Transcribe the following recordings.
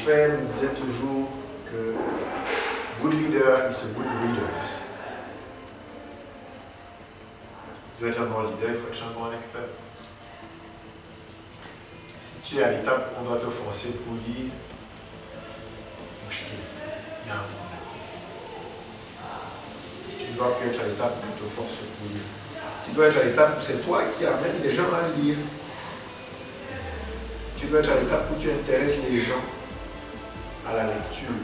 père me disait toujours que good leader is a good reader. Tu dois être un bon leader, il faut être un bon lecteur. Si tu es à l'étape où on doit te forcer pour lire, il y a un problème. Tu ne dois plus être à l'étape où on te force pour lire. Tu dois être à l'étape où c'est toi qui amènes les gens à lire. Tu dois être à l'étape où tu intéresses les gens à la lecture.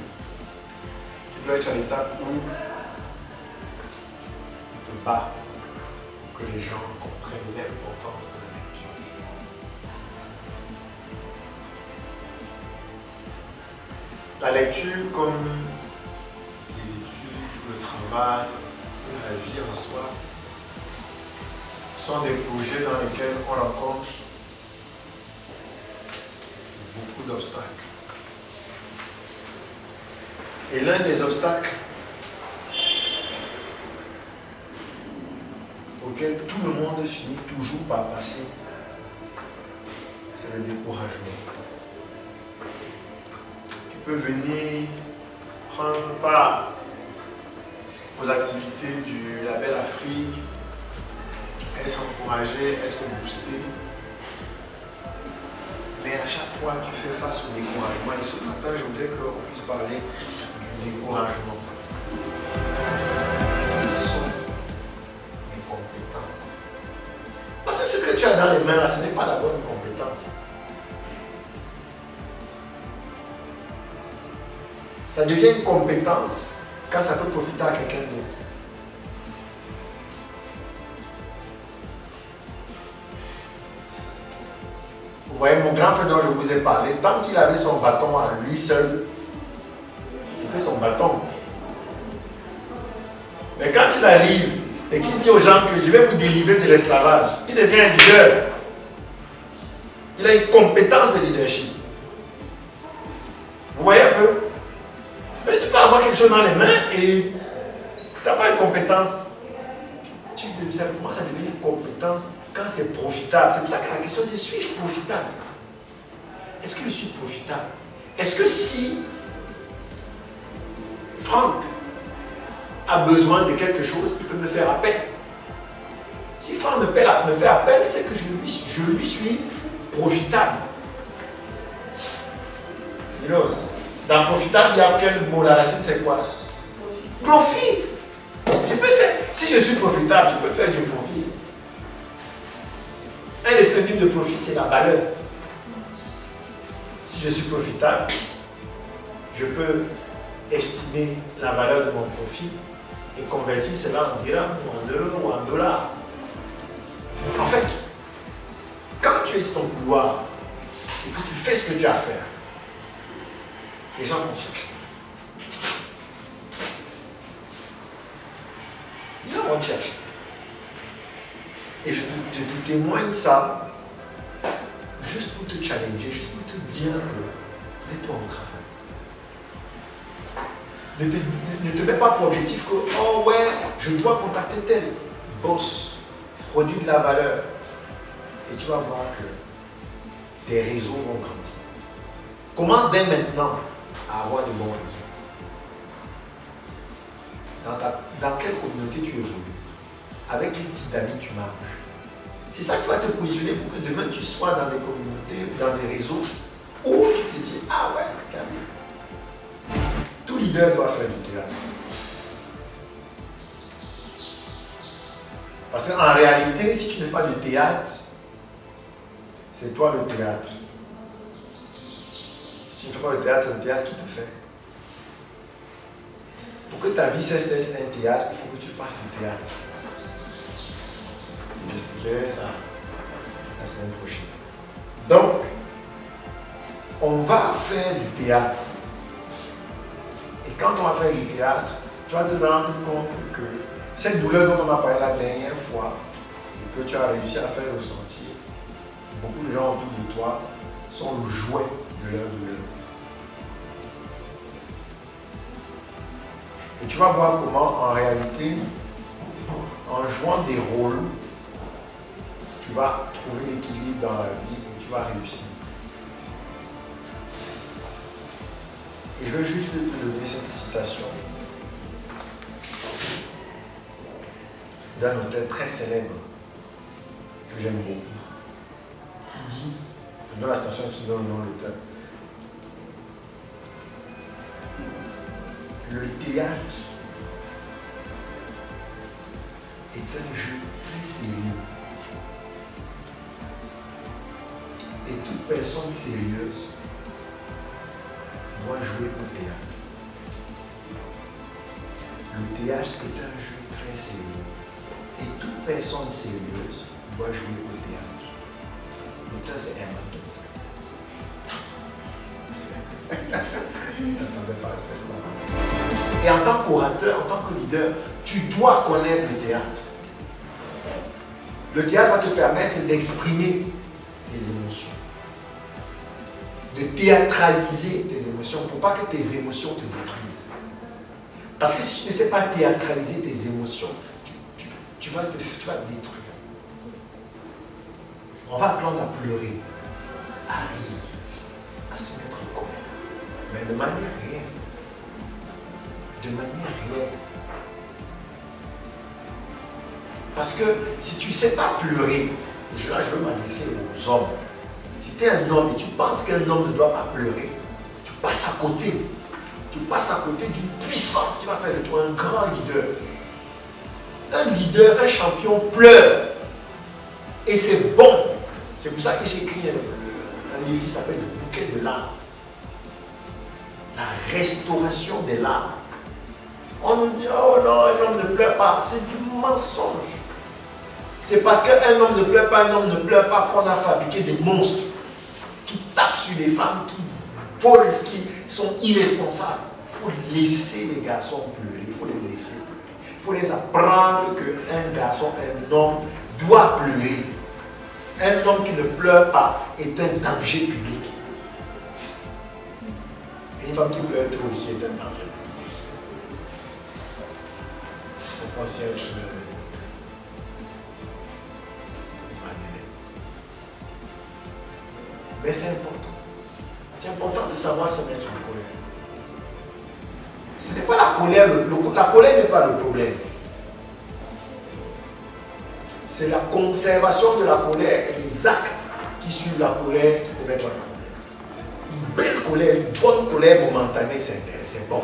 Tu dois être à l'étape où tu te bats pour que les gens comprennent l'importance de la lecture. La lecture, comme les études, le travail, la vie en soi, sont des projets dans lesquels on rencontre beaucoup d'obstacles. Et l'un des obstacles auxquels tout le monde finit toujours par passer, c'est le découragement. Tu peux venir prendre part aux activités du Label Afrique, être encouragé, être boosté. Mais à chaque fois, tu fais face au découragement. Et ce matin, je voudrais qu'on puisse parler du découragement. Quelles sont mes compétences? Parce que ce que tu as dans les mains, là, ce n'est pas d'abord une compétence. Ça devient une compétence quand ça peut profiter à quelqu'un d'autre. Vous voyez, mon grand frère dont je vous ai parlé, tant qu'il avait son bâton à lui seul, c'était son bâton. Mais quand il arrive et qu'il dit aux gens que je vais vous délivrer de l'esclavage, il devient un leader. Il a une compétence de leadership. Vous voyez un peu? Mais tu peux avoir quelque chose dans les mains et tu n'as pas une compétence. Ça commence à devenir une compétence quand c'est profitable. C'est pour ça que la question c'est, suis-je profitable? Est-ce que je suis profitable? Est-ce que si Franck a besoin de quelque chose, il peut me faire appel? Si Franck me fait appel, c'est que je lui suis profitable. Dans profitable, il y a quel mot? La racine, c'est quoi? Profit. Je peux faire. Si je suis profitable, je peux faire du profit. Un des synonymes de profit, c'est la valeur. Si je suis profitable, je peux estimer la valeur de mon profit et convertir cela en dirhams ou en euros ou en dollars. En fait, quand tu es sur ton couloir et que tu fais ce que tu as à faire, les gens vont chercher. Les gens vont chercher. Et je te témoigne ça juste pour te challenger, juste pour te dire que mets-toi au travail. Ne te mets pas pour objectif que oh ouais, je dois contacter tel boss, produit de la valeur. Et tu vas voir que tes réseaux vont grandir. Commence dès maintenant à avoir de bons réseaux. Dans quelle communauté tu évolues? Avec quel type d'amis tu marches? C'est ça qui va te positionner pour que demain tu sois dans des communautés, dans des réseaux où tu te dis, ah ouais, regardez. Tout leader doit faire du théâtre. Parce qu'en réalité, si tu n'es pas du théâtre, c'est toi le théâtre. Si tu ne fais pas le théâtre qui te fait. Pour que ta vie cesse d'être un théâtre, il faut que tu fasses du théâtre. J'expliquerai ça la semaine prochaine. Donc, on va faire du théâtre. Et quand on va faire du théâtre, tu vas te rendre compte que cette douleur dont on a parlé la dernière fois et que tu as réussi à faire ressentir, beaucoup de gens autour de toi sont le jouet de leur douleur. Et tu vas voir comment, en réalité, en jouant des rôles, tu vas trouver l'équilibre dans la vie et tu vas réussir. Et je veux juste te donner cette citation d'un auteur très célèbre que j'aime beaucoup, qui dit, dans la citation qui donne le nom de l'auteur, le théâtre est un jeu très sérieux. Et toute personne sérieuse doit jouer au théâtre. Le théâtre est un jeu très sérieux. Et toute personne sérieuse doit jouer au théâtre. L'auteur, c'est Herman Telfer. Je n'attendais pas à celle-là. Et en tant qu'orateur, en tant que leader, tu dois connaître le théâtre. Le théâtre va te permettre d'exprimer tes émotions, de théâtraliser tes émotions pour pas que tes émotions te détruisent. Parce que si tu ne sais pas théâtraliser tes émotions, tu vas te détruire. On va apprendre à pleurer, à rire, à se mettre en colère, mais de manière réelle. De manière réelle. Parce que si tu ne sais pas pleurer, et là je veux m'adresser aux hommes, si tu es un homme et tu penses qu'un homme ne doit pas pleurer, tu passes à côté. Tu passes à côté d'une puissance qui va faire de toi un grand leader. Un leader, un champion pleure. Et c'est bon. C'est pour ça que j'ai écrit un livre qui s'appelle Le bouquet de larmes. La restauration des larmes. On nous dit, oh non, un homme ne pleure pas. C'est du mensonge. C'est parce qu'un homme ne pleure pas, qu'on a fabriqué des monstres qui tapent sur les femmes, qui volent, qui sont irresponsables. Il faut laisser les garçons pleurer. Il faut les laisser pleurer. Il faut les apprendre qu'un garçon, un homme doit pleurer. Un homme qui ne pleure pas est un danger public. Et une femme qui pleure trop aussi est un danger public. Il faut penser à être mais c'est important. C'est important de savoir se mettre en colère. Ce n'est pas la colère, la colère n'est pas le problème. C'est la conservation de la colère et les actes qui suivent la colère qui peuvent être un problème. Une belle colère, une bonne colère momentanée, c'est bon.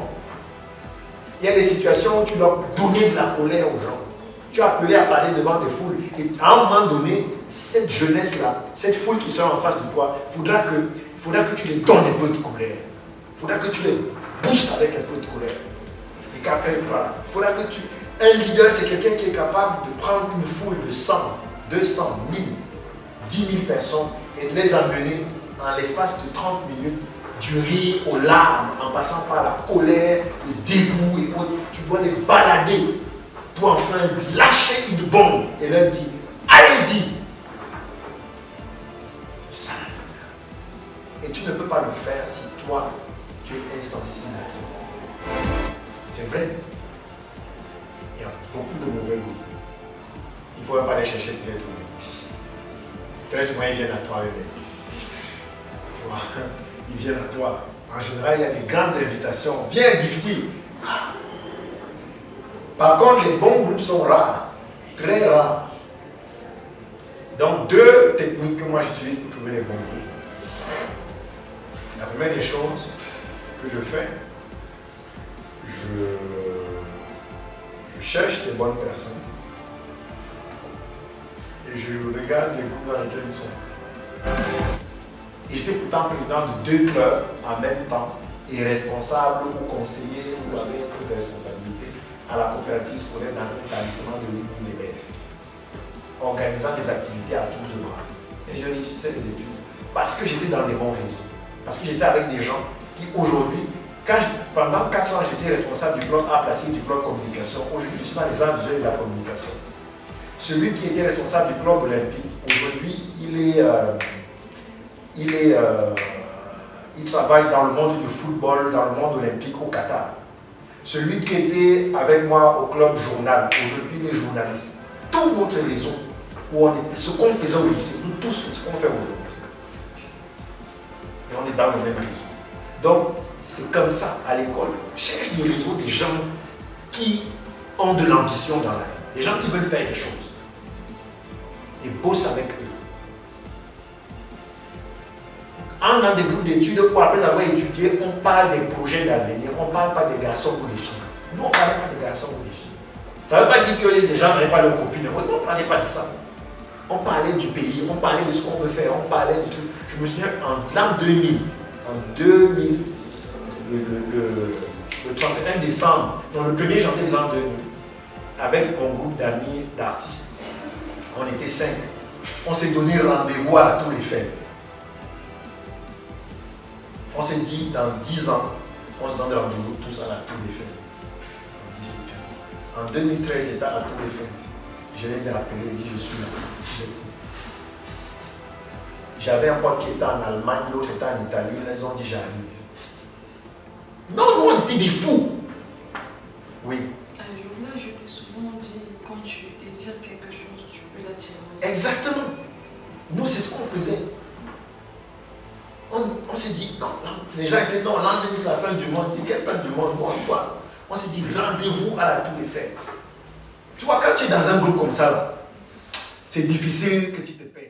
Il y a des situations où tu dois donner de la colère aux gens. Tu as appelé à parler devant des foules et à un moment donné, cette jeunesse-là, cette foule qui sera en face de toi, il faudra que tu les donnes un peu de colère. Il faudra que tu les boostes avec un peu de colère. Et qu'après, voilà, il faudra que tu... Un leader, c'est quelqu'un qui est capable de prendre une foule de 100, 200, 1000, 10 000 personnes et de les amener en l'espace de 30 minutes du rire aux larmes, en passant par la colère, le dégoût et autres. Tu dois les balader pour enfin lâcher une bombe et leur dire allez-y. Ça. Et tu ne peux pas le faire si toi tu es insensible à ça. C'est vrai. Il y a beaucoup de mauvais goût. Il ne faut pas aller chercher pour les trouver. Très souvent ils viennent à toi eux-mêmes. Ils viennent à toi. En général, il y a des grandes invitations. Viens, Gifty. Par contre, les bons groupes sont rares, très rares. Donc, deux techniques que moi j'utilise pour trouver les bons groupes. La première des choses que je fais, je cherche des bonnes personnes et je regarde les groupes dans lesquels ils sont. Et j'étais pourtant président de 2 clubs en même temps et responsable ou conseiller ou avec un peu de responsabilité à la coopérative scolaire dans un établissement de l'élève, organisant des activités à tour de bras. Et je réussissais les études parce que j'étais dans des bons réseaux, parce que j'étais avec des gens qui aujourd'hui, pendant 4 ans j'étais responsable du bloc A placé du bloc communication, aujourd'hui je suis dans les arts visuels de la communication. Celui qui était responsable du club olympique, aujourd'hui il travaille dans le monde du football, dans le monde olympique au Qatar. Celui qui était avec moi au club journal, aujourd'hui il est journaliste. Tout notre réseau, où on était, ce qu'on faisait au lycée, nous tous, ce qu'on fait aujourd'hui. Et on est dans le même réseau. Donc, C'est comme ça à l'école. Cherche des réseaux, des gens qui ont de l'ambition dans la vie, des gens qui veulent faire des choses. Et bosse avec eux. En dans des groupes d'études où après avoir étudié, on parle des projets d'avenir, on ne parle pas des garçons ou des filles. Nous, on ne parlait pas des garçons ou des filles. Ça ne veut pas dire que les gens n'avaient pas leurs copines. Nous, on ne parlait pas de ça. On parlait du pays, on parlait de ce qu'on veut faire, on parlait de tout. Je me souviens en l'an 2000, le 31 décembre, donc le 1er janvier de l'an 2000, avec mon groupe d'amis, d'artistes, on était 5. On s'est donné rendez-vous à la Tour Eiffel. On s'est dit, dans 10 ans, on se donne rendez-vous tous à la Tour Eiffel. En 2013, j'étais à la Tour Eiffel. Je les ai appelés et dit, je suis là. J'avais un pote qui était en Allemagne, l'autre était en Italie. Là, ils ont dit, j'arrive. Non, nous, on était des fous. Oui. Je voulais ajouter, souvent on dit, quand tu désires quelque chose, tu peux l'attirer. Exactement. Nous, c'est ce qu'on faisait. On s'est dit, non, les gens étaient, non, l'an 2000, c'est la fin du monde. Quelle fin du monde? Quoi? On s'est dit, rendez-vous à la Tour Eiffel. Tu vois, quand tu es dans un groupe comme ça, c'est difficile que tu te payes.